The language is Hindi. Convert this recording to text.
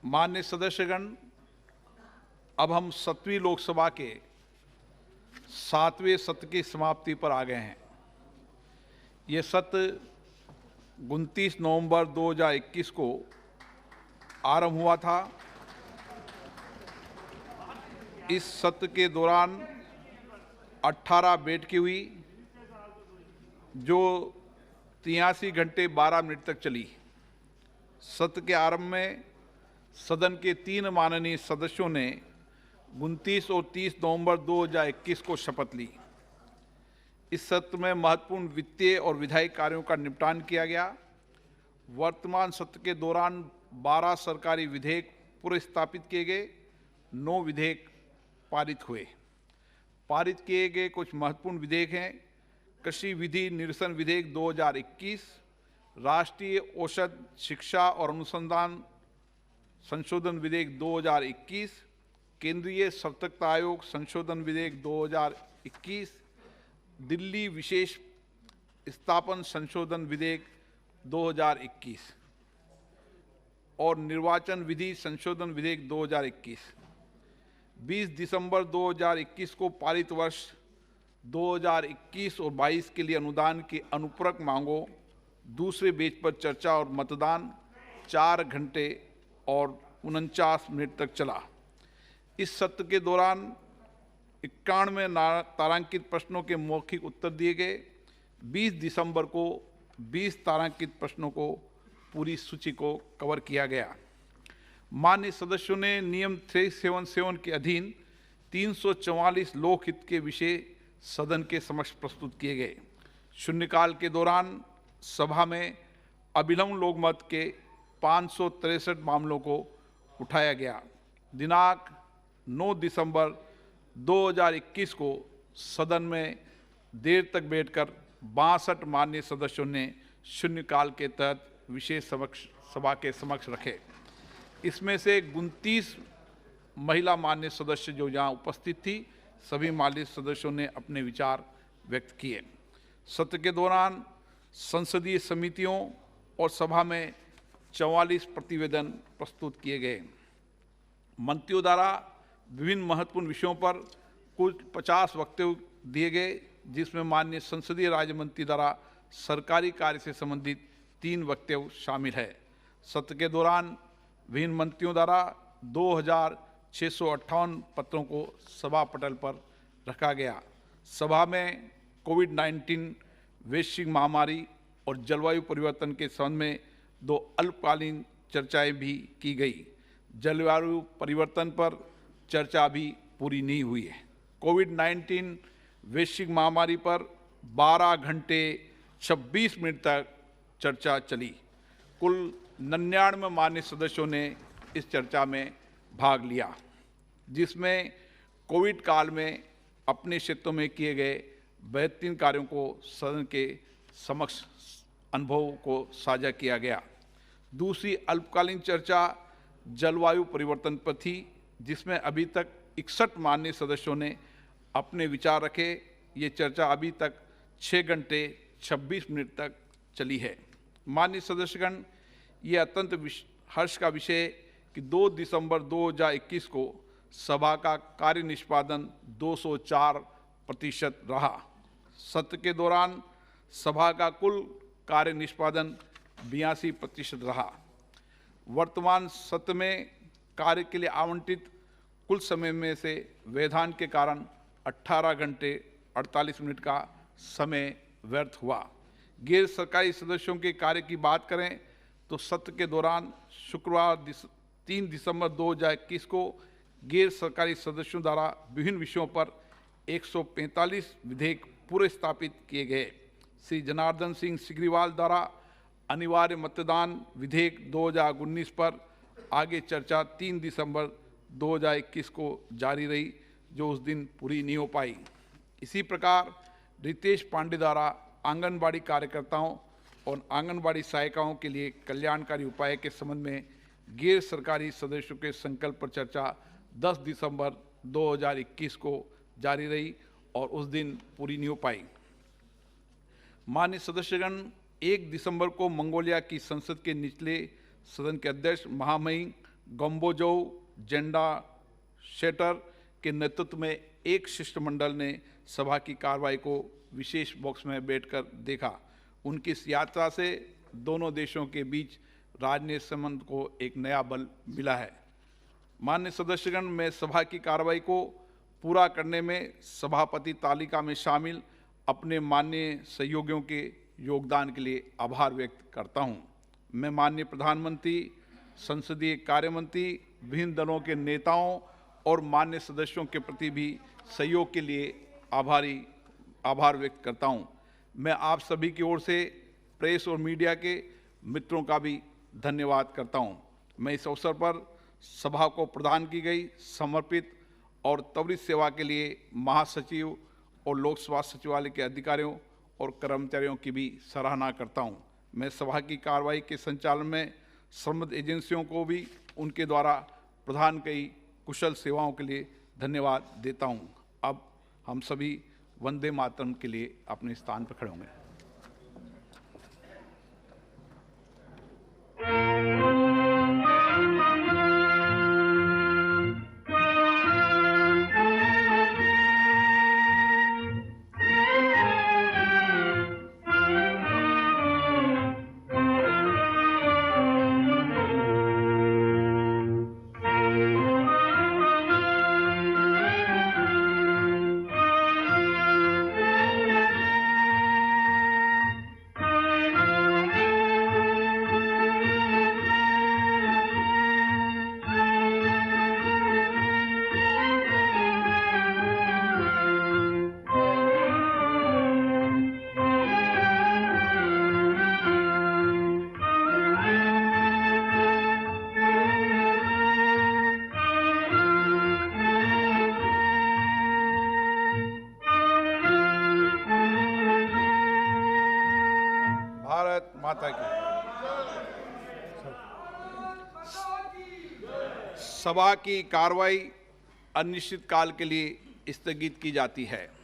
माननीय सदस्यगण, अब हम 7वीं लोकसभा के 7वें सत्र की समाप्ति पर आ गए हैं। ये सत्र 29 नवंबर 2021 को आरंभ हुआ था। इस सत्र के दौरान 18 बैठकें हुई, जो 83 घंटे 12 मिनट तक चली। सत्र के आरंभ में सदन के 3 माननीय सदस्यों ने 29 और 30 नवंबर 2021 को शपथ ली। इस सत्र में महत्वपूर्ण वित्तीय और विधायी कार्यों का निपटान किया गया। वर्तमान सत्र के दौरान 12 सरकारी विधेयक पुनर्स्थापित किए गए, 9 विधेयक पारित हुए। पारित किए गए कुछ महत्वपूर्ण विधेयक हैं: कृषि विधि निरसन विधेयक 2021, राष्ट्रीय औषध शिक्षा और अनुसंधान संशोधन विधेयक 2021, केंद्रीय सतर्कता आयोग संशोधन विधेयक 2021, दिल्ली विशेष स्थापन संशोधन विधेयक 2021 और निर्वाचन विधि संशोधन विधेयक 2021। 20 दिसंबर 2021 को पारित वर्ष 2021 और 22 के लिए अनुदान की अनुपूरक मांगों दूसरे पेज पर चर्चा और मतदान 4 घंटे और 49 मिनट तक चला। इस सत्र के दौरान 91 तारांकित प्रश्नों के मौखिक उत्तर दिए गए। 20 दिसंबर को 20 तारांकित प्रश्नों को पूरी सूची को कवर किया गया। माननीय सदस्यों ने नियम 377 के अधीन 344 लोकहित के विषय सदन के समक्ष प्रस्तुत किए गए। शून्यकाल के दौरान सभा में अभिलंब लोकमत के 563 मामलों को उठाया गया। दिनांक 9 दिसंबर 2021 को सदन में देर तक बैठकर 62 माननीय सदस्यों ने शून्यकाल के तहत विषय सभा के समक्ष रखे। इसमें से 29 महिला माननीय सदस्य जो यहाँ उपस्थित थी, सभी माननीय सदस्यों ने अपने विचार व्यक्त किए। सत्र के दौरान संसदीय समितियों और सभा में 44 प्रतिवेदन प्रस्तुत किए गए। मंत्रियों द्वारा विभिन्न महत्वपूर्ण विषयों पर कुल 50 वक्तव्य दिए गए, जिसमें माननीय संसदीय राज्य मंत्री द्वारा सरकारी कार्य से संबंधित 3 वक्तव्य शामिल है। सत्र के दौरान विभिन्न मंत्रियों द्वारा 2658 पत्रों को सभा पटल पर रखा गया। सभा में कोविड-19 वैश्विक महामारी और जलवायु परिवर्तन के संबंध में 2 अल्पकालीन चर्चाएं भी की गई। जलवायु परिवर्तन पर चर्चा अभी पूरी नहीं हुई है। कोविड-19 वैश्विक महामारी पर 12 घंटे 26 मिनट तक चर्चा चली। कुल 99 माननीय सदस्यों ने इस चर्चा में भाग लिया, जिसमें कोविड काल में अपने क्षेत्रों में किए गए बेहतरीन कार्यों को सदन के समक्ष अनुभव को साझा किया गया। दूसरी अल्पकालीन चर्चा जलवायु परिवर्तन पर थी, जिसमें अभी तक 61 माननीय सदस्यों ने अपने विचार रखे। ये चर्चा अभी तक 6 घंटे 26 मिनट तक चली है। माननीय सदस्यगण, ये अत्यंत हर्ष का विषय कि 2 दिसंबर 2021 को सभा का कार्य निष्पादन 204% रहा। सत्र के दौरान सभा का कुल कार्य निष्पादन 82% रहा। वर्तमान सत्र में कार्य के लिए आवंटित कुल समय में से व्यवधान के कारण 18 घंटे 48 मिनट का समय व्यर्थ हुआ। गैर सरकारी सदस्यों के कार्य की बात करें तो सत्र के दौरान शुक्रवार 3 दिसंबर 2021 को गैर सरकारी सदस्यों द्वारा विभिन्न विषयों पर 145 विधेयक पुनर्स्थापित किए गए। श्री जनार्दन सिंह सिग्रीवाल द्वारा अनिवार्य मतदान विधेयक 2019 पर आगे चर्चा 3 दिसंबर 2021 को जारी रही, जो उस दिन पूरी नहीं हो पाई। इसी प्रकार रितेश पांडे द्वारा आंगनबाड़ी कार्यकर्ताओं और आंगनबाड़ी सहायिकाओं के लिए कल्याणकारी उपाय के संबंध में गैर सरकारी सदस्यों के संकल्प पर चर्चा 10 दिसंबर 2021 को जारी रही और उस दिन पूरी नहीं हो पाई। माननीय सदस्यगण, 1 दिसंबर को मंगोलिया की संसद के निचले सदन के अध्यक्ष महामहिम गम्बोजोव जेंडा शेटर के नेतृत्व में एक शिष्टमंडल ने सभा की कार्रवाई को विशेष बॉक्स में बैठकर देखा। उनकी इस यात्रा से दोनों देशों के बीच राजनीतिक संबंध को एक नया बल मिला है। माननीय सदस्यगण, मैं सभा की कार्रवाई को पूरा करने में सभापति तालिका में शामिल अपने माननीय सहयोगियों के योगदान के लिए आभार व्यक्त करता हूं। मैं माननीय प्रधानमंत्री, संसदीय कार्य मंत्री, विभिन्न दलों के नेताओं और माननीय सदस्यों के प्रति भी सहयोग के लिए आभार व्यक्त करता हूं। मैं आप सभी की ओर से प्रेस और मीडिया के मित्रों का भी धन्यवाद करता हूं। मैं इस अवसर पर सभा को प्रदान की गई समर्पित और त्वरित सेवा के लिए महासचिव और लोकसभा सचिवालय के अधिकारियों और कर्मचारियों की भी सराहना करता हूं। मैं सभा की कार्रवाई के संचालन में संबद्ध एजेंसियों को भी उनके द्वारा प्रदान की कुशल सेवाओं के लिए धन्यवाद देता हूं। अब हम सभी वंदे मातरम के लिए अपने स्थान पर खड़े होंगे। भारत माता की। सभा की कार्रवाई अनिश्चित काल के लिए स्थगित की जाती है।